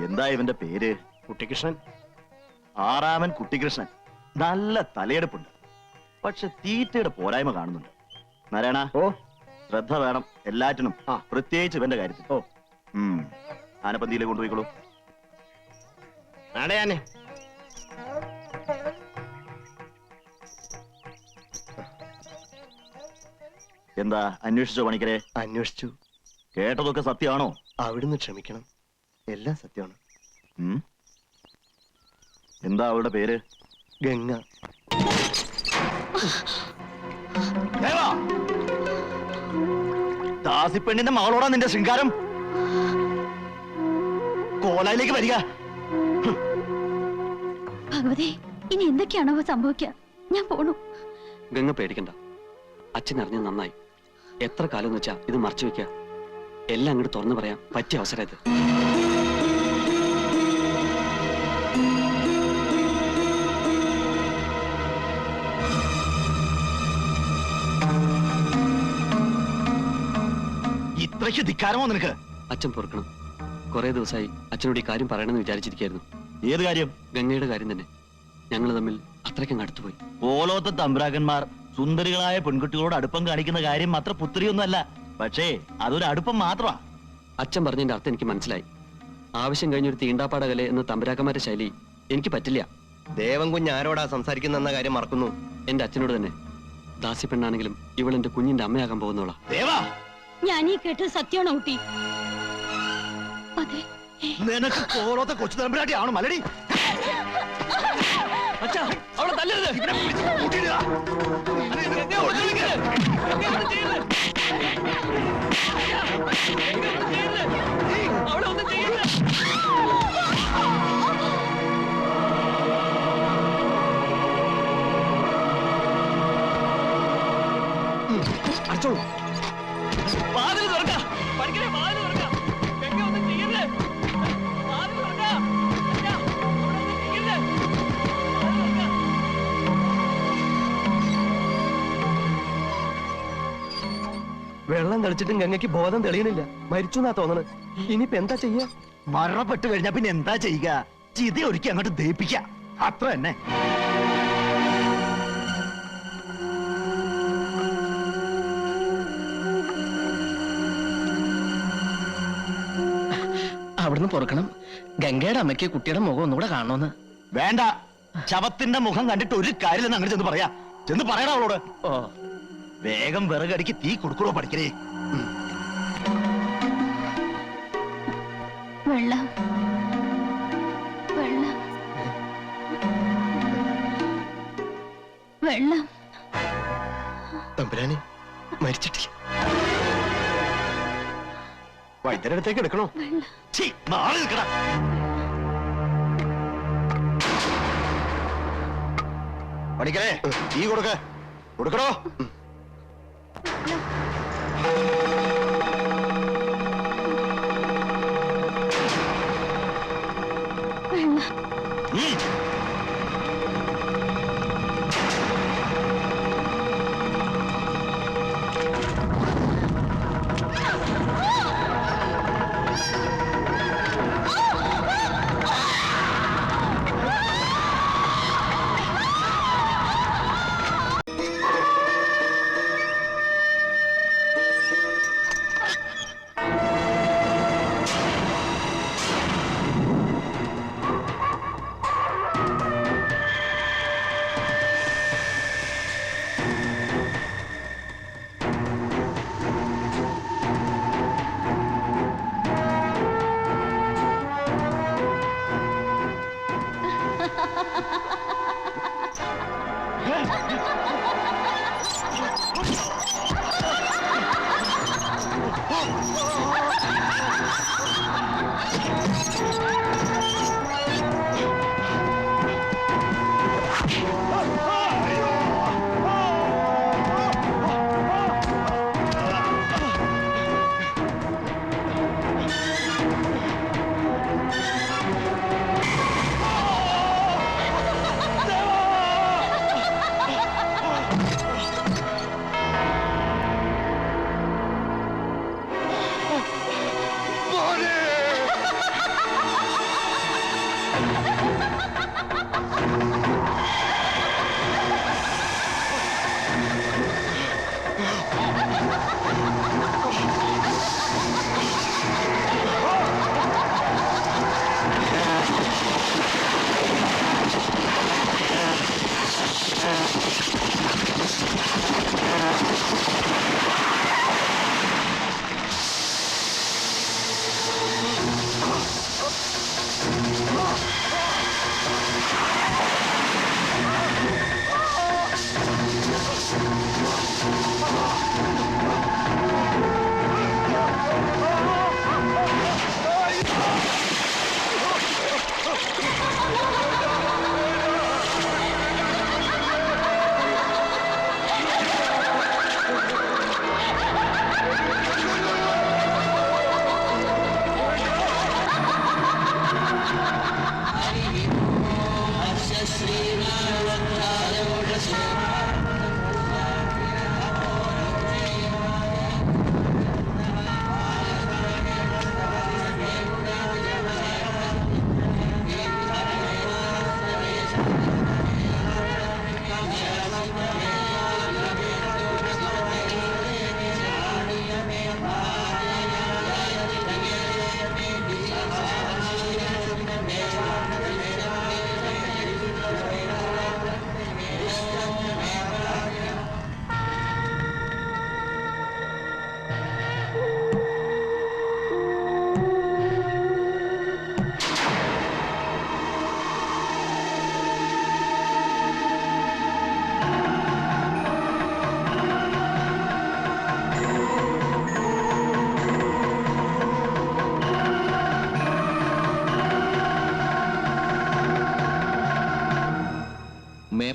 എന്താ ഇവന്റെ പേര്? കുട്ടിക്കൃഷ്ണൻ. ആറാമൻ കുട്ടിക്കൃഷ്ണൻ. നല്ല തലയെടുപ്പുണ്ട്, പക്ഷെ തീറ്റയുടെ പോരായ്മ കാണുന്നുണ്ട്. നാരായണ, ശ്രദ്ധ വേണം എല്ലാറ്റിനും, പ്രത്യേകിച്ച് ഇവന്റെ കാര്യത്തിൽ. ആനപ്പന്തിയിലേക്ക് കൊണ്ടുപോയിക്കോളൂ. നാടയാനെ എന്താ അന്വേഷിച്ചോ പണിക്കരെ? അന്വേഷിച്ചു. കേട്ടതൊക്കെ സത്യമാണോ? അവിടുന്ന് ക്ഷമിക്കണം, എല്ലാം സത്യമാണ്. എന്താ അവളുടെ പേര്? ഗംഗ. ദാസിപ്പെണ്ണിന്റെ മകളോടാ നിന്റെ ശൃംഗാരം? കോലായിലേക്ക് വരിക. ഭഗവതി, ഇനി എന്തൊക്കെയാണോ സംഭവിക്കുക? ഞാൻ പോണു. ഗംഗ പേടിക്കണ്ട, അച്ഛൻ അറിഞ്ഞ നന്നായി. എത്ര കാലം എന്ന് വെച്ചാ ഇത് മറച്ചു വെക്കുക. എല്ലാം അങ്ങോട്ട് തുറന്നു പറയാൻ പറ്റിയ അവസരം ഇത്. ഇത്രയ്ക്ക് ധിക്കാരമോ നിനക്ക്? അച്ഛൻ പൊറുക്കണം. കുറെ ദിവസമായി അച്ഛനോട് ഈ കാര്യം പറയണമെന്ന് വിചാരിച്ചിരിക്കായിരുന്നു. ഏത് കാര്യം? ഗംഗയുടെ കാര്യം തന്നെ. ഞങ്ങൾ തമ്മിൽ അത്രയ്ക്കും അടുത്തുപോയി. ഓലോത്തെ തമ്പ്രാക്കന്മാർ സുന്ദരികളായ പെൺകുട്ടികളോട് അടുപ്പം കാണിക്കുന്ന കാര്യം അത്ര പുത്രിയൊന്നുമല്ല. പക്ഷേ അതൊരു അടുപ്പം മാത്രമാ. അച്ഛൻ പറഞ്ഞതിന്റെ അർത്ഥം എനിക്ക് മനസ്സിലായി. ആവശ്യം കഴിഞ്ഞൊരു തീണ്ടാപ്പാടകലെ എന്ന തമ്പുരാക്കന്മാരുടെ ശൈലി എനിക്ക് പറ്റില്ല. ദേവൻ കുഞ്ഞ് ആരോടാ സംസാരിക്കുന്ന കാര്യം മറക്കുന്നു. എന്റെ അച്ഛനോട് തന്നെ. ദാസി പെണ്ണാണെങ്കിലും ഇവൾ എന്റെ കുഞ്ഞിന്റെ അമ്മയാകാൻ പോകുന്നോളാ. ഞാൻ ഈ കേട്ടത് സത്യമാണോ കുട്ടി? അതെ. നിനക്ക് ഓരോത്തെ കൊച്ചു തമ്പുരാട്ടിയാണോ മലടി? അവളെ തല്ലരുത്. അവളെ ഒന്നും ചെയ്യില്ല. അടിച്ചോളൂ. വാതിൽ തുറക്ക. പഠിക്കണേ, വാതിൽ തുറക്ക. ഗംഗ ഒന്നും ചെയ്യരുത്. വാതിൽ തുറക്ക. അവളൊന്നും ചെയ്യരുത്. വെള്ളം തെളിച്ചിട്ടും ഗംഗയ്ക്ക് ബോധം തെളിയുന്നില്ല. മരിച്ചു എന്നാ തോന്നണ്. ഇനിയിപ്പോ എന്താ ചെയ്യാ? മരണപ്പെട്ട് കഴിഞ്ഞാ പിന്നെ എന്താ ചെയ്യുക? ചിത ഒരുക്കി അങ്ങോട്ട് ദയിപ്പിക്ക, അത്ര തന്നെ. അവിടുന്ന് പൊറുക്കണം. ഗംഗയുടെ അമ്മയ്ക്ക് കുട്ടിയുടെ മുഖം ഒന്നുകൂടെ കാണണമെന്ന്. വേണ്ട, ശവത്തിന്റെ മുഖം കണ്ടിട്ട് ഒരു കാര്യമില്ലെന്ന് അങ്ങനെ ചെന്ന് പറയാ. ചെന്ന് പറയടാ അവളോട്. വേഗം വിറകടിക്ക് തീ കൊടുക്കണോ പഠിക്കണേ. വെള്ളം വെള്ളം വെള്ളം. തമ്പുരാനെ മരിച്ചിട്ടില്ല. വൈദ്യരുടെ അടുത്തേക്ക് എടുക്കണോ? നാളെ നിൽക്കടാ. പഠിക്കണേ, തീ കൊടുക്കണോ?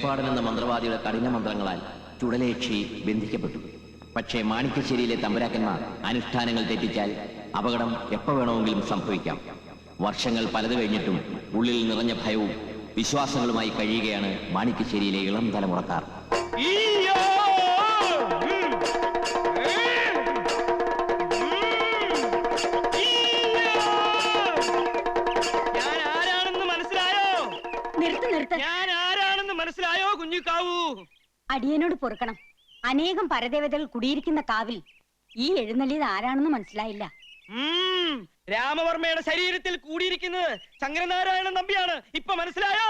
മേപ്പാടൻ എന്ന മന്ത്രവാദിയുടെ കഠിന മന്ത്രങ്ങളാൽ ചുടലയക്ഷി ബന്ധിക്കപ്പെട്ടു. പക്ഷേ മാണിക്യശ്ശേരിയിലെ തമ്പുരാക്കന്മാർ അനുഷ്ഠാനങ്ങൾ തെറ്റിച്ചാൽ അപകടം എപ്പോ വേണമെങ്കിലും സംഭവിക്കാം. വർഷങ്ങൾ പലത് കഴിഞ്ഞിട്ടും ഉള്ളിൽ നിറഞ്ഞ ഭയവും വിശ്വാസങ്ങളുമായി കഴിയുകയാണ് മാണിക്യശ്ശേരിയിലെ ഇളം തലമുറക്കാർ. മനസ്സിലായോ കുഞ്ഞിക്കാവൂ? അടിയനോട് പൊറുക്കണം. അനേകം പരദേവതകൾ കുടിയിരിക്കുന്ന കാവിൽ ഈ എഴുന്നള്ളിയത് ആരാണെന്ന് മനസ്സിലായില്ല. രാമവർമ്മയുടെ ശരീരത്തിൽ കൂടിയിരിക്കുന്നത് ശങ്കരനാരായണൻ നമ്പിയാണ്. ഇപ്പൊ മനസ്സിലായോ?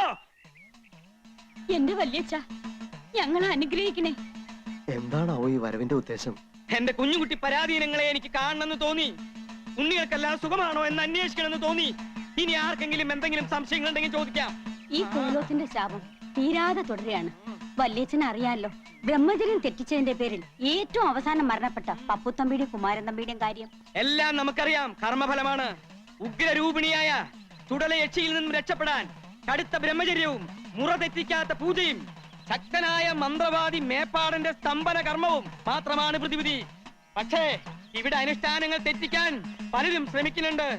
എന്റെ വല്യച്ഛ, ഞങ്ങളെ അനുഗ്രഹിക്കണേ. എന്താണാവോ ഈ വരവിന്റെ ഉദ്ദേശം? എന്റെ കുഞ്ഞുകുട്ടി പരാധീനങ്ങളെ എനിക്ക് കാണണമെന്ന് തോന്നി. ഉണ്ണികൾക്കെല്ലാം സുഖമാണോ എന്ന് അന്വേഷിക്കണമെന്ന് തോന്നി. ഇനി ആർക്കെങ്കിലും എന്തെങ്കിലും സംശയങ്ങൾ ഉണ്ടെങ്കിൽ ചോദിക്കാം. ഈ കോലോത്തിന്റെ ശാപം തീരാതെ തുടരുകയാണ്. വല്യച്ഛനെ അറിയാലോ, ബ്രഹ്മചര്യം തെറ്റിച്ചതിന്റെ പേരിൽ ഏറ്റവും അവസാനം മരണപ്പെട്ട പപ്പുത്തമ്പിയുടെയും കുമാരൻ തമ്പിയുടെയും കാര്യം എല്ലാം നമുക്കറിയാം. കർമ്മഫലമാണ്. ഉഗ്രരൂപിണിയായ ചുടലയക്ഷിയിൽ നിന്നും രക്ഷപ്പെടാൻ കടുത്ത ബ്രഹ്മചര്യവും മുറ തെറ്റിക്കാത്ത പൂജയും ശക്തനായ മന്ത്രവാദി മേപ്പാടന്റെ സ്തംഭന കർമ്മവും മാത്രമാണ് പ്രതിവിധി. പക്ഷേ ഇവിടെ അനുഷ്ഠാനങ്ങൾ തെറ്റിക്കാൻ പലരും ശ്രമിക്കുന്നുണ്ട്.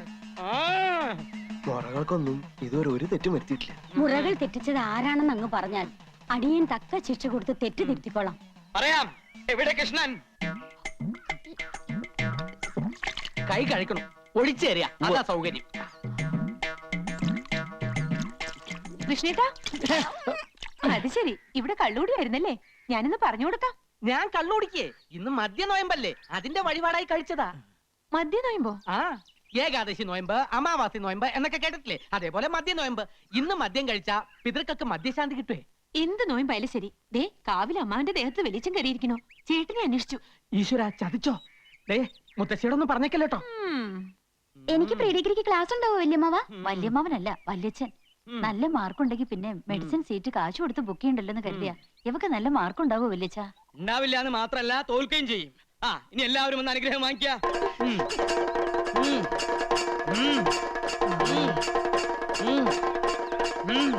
മുറകൾക്കൊന്നും ഇതുവരെ ഒരു തെറ്റും വരുത്തിയിട്ടില്ല. മുറകൾ തെറ്റിച്ചത് ആരാണെന്ന് അങ്ങ് പറഞ്ഞാൽ അടിയൻ തക്ക ശിക്ഷ കൊടുത്ത് തെറ്റ് തിരുത്തിക്കോളാം. പറയാം. എവിടെ കൃഷ്ണൻ? കൈ കഴിക്കണം, ഒഴിച്ചേറിയ അതാ സൗകര്യം. കൃഷ്ണേട്ടാ, അത് ശരി, ഇവിടെ കള്ളൂടി ആയിരുന്നല്ലേ? ഞാനിന്ന് പറഞ്ഞു കൊടുക്കാം. ഞാൻ കള്ളുടിക്കേ, ഇന്ന് മദ്യ നോയമ്പല്ലേ, അതിന്റെ വഴിപാടായി കഴിച്ചതാ. മദ്യ നോയുമ്പോ? ആ, ഏകാദശി നോയമ്പ്, അമാവാസി നോയമ്പ് എന്നൊക്കെ കേട്ടിട്ടില്ലേ? അതേപോലെ മദ്യ നോയമ്പ്. ഇന്ന് മദ്യം കഴിച്ചാ പിതൃക്കൾക്ക് മദ്യശാന്തി കിട്ടുവേ. എന്ത് നോയമ്പായാലും ശരി, ദേ കാവിൽ അമ്മാന്റെ ദേഹത്ത് വെളിച്ചം കയറിയിരിക്കണോ? ചേട്ടനെ അന്വേഷിച്ചു. ഈശ്വര, ചതിച്ചോ? ദേ മുത്തശ്ശിയോടൊന്നും പറഞ്ഞേക്കല്ലോട്ടോ. എനിക്ക് പ്രീ ഡിഗ്രിക്ക് ക്ലാസ് ഉണ്ടാവോ വല്യമ്മാവ? വല്യമ്മാവനല്ല, വല്യച്ഛൻ. നല്ല മാർക്കുണ്ടെങ്കിൽ പിന്നെ മെഡിസിൻ സീറ്റ് കാശ് കൊടുത്ത് ബുക്ക് ചെയ്യണ്ടല്ലോ കരുതിയാ. ഇവക്ക് നല്ല മാർക്കുണ്ടാവോ വല്യച്ഛ? ഉണ്ടാവില്ല എന്ന് മാത്രല്ല, തോൽക്കുകയും ചെയ്യും. ഇനി എല്ലാവരും ഒന്ന് അനുഗ്രഹം വാങ്ങിക്കുക.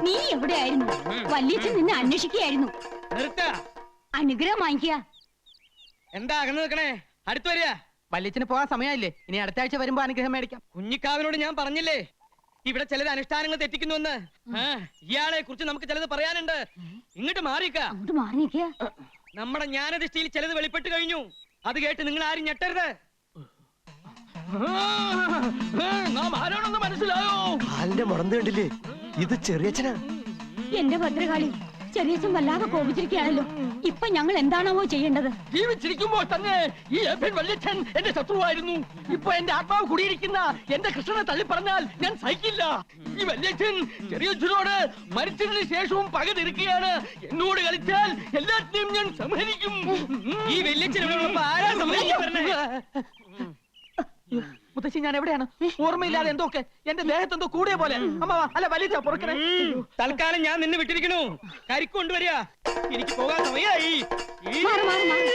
നീ എവിടെയായിരുന്നു? വല്യച്ഛൻ നിന്നെ അന്വേഷിക്കുകയായിരുന്നു. നിർത്ത. അനുഗ്രഹം വാങ്ങിക്കുക. എന്താ അകന്ന് നിൽക്കണേ? അടുത്ത് വരിക. വല്യച്ഛന് പോകാൻ സമയമില്ലേ? ഇനി അടുത്ത ആഴ്ച വരുമ്പോ അനുഗ്രഹം മേടിക്കാം. കുഞ്ഞിക്കാവിനോട് ഞാൻ പറഞ്ഞില്ലേ ഇവിടെ ചിലത് അനുഷ്ഠാനങ്ങൾ തെറ്റിക്കുന്നുവെന്ന്. ഇയാളെ കുറിച്ച് നമുക്ക് ചിലത് പറയാനുണ്ട്. ഇങ്ങോട്ട് മാറിക്ക. അങ്ങോട്ട് മാറി നിൽക്കുക. നമ്മുടെ ജ്ഞാനദൃഷ്ടിയിൽ ചിലത് വെളിപ്പെട്ട് കഴിഞ്ഞു. അത് കേട്ട് നിങ്ങൾ ആരും ഞെട്ടരുത്. നാം ആരാണെന്ന് മനസ്സിലായോ? കാലിന്റെ മുടന്ത് കണ്ടില്ലേ? ഇത് ചെറിയച്ഛനാ. എന്റെ ഭദ്രകാളി, ചെറിയച്ഛൻ വല്ലാതെ കോപിച്ചിരിക്കുകയാണല്ലോ. ഇപ്പൊ ഞങ്ങൾ എന്താണാവോ ചെയ്യേണ്ടത്? ജീവിച്ചിരിക്കുമ്പോൾ തന്നെ ഈ വല്യച്ഛൻ എന്റെ ശത്രുവായിരുന്നു. ഇപ്പൊ എന്റെ ആത്മാവ് കുടിയിരിക്കുന്ന എന്റെ കൃഷ്ണനെ തള്ളി പറഞ്ഞാൽ ഞാൻ സഹിക്കില്ല. ഈ വല്യച്ഛൻ ചെറിയച്ഛനോട് മരിച്ചതിന് ശേഷവും പക തീർക്കുകയാണ്. എന്നോട് കളിച്ചാൽ എല്ലാത്തിനെയും ഞാൻ സംഹരിക്കും. ഈ വല്യച്ഛൻ ആരാ സംഹരിക്കാൻ പറഞ്ഞേ? മുത്തശ്ശി, ഞാൻ എവിടെയാണ്? ഓർമ്മയില്ലാതെ എന്തൊക്കെ എന്റെ ദേഹത്ത് എന്തോ കൂടിയ പോലെ. അമ്മാവാ, അല്ല വലിയ പുറക്കണേ. തൽക്കാലം ഞാൻ നിന്നെ വിട്ടിരിക്കണു. കരിക്കൊണ്ടുവരിക. എനിക്ക് പോകാൻ സമയമായി. മാറ്, മാറ്, മാറ്.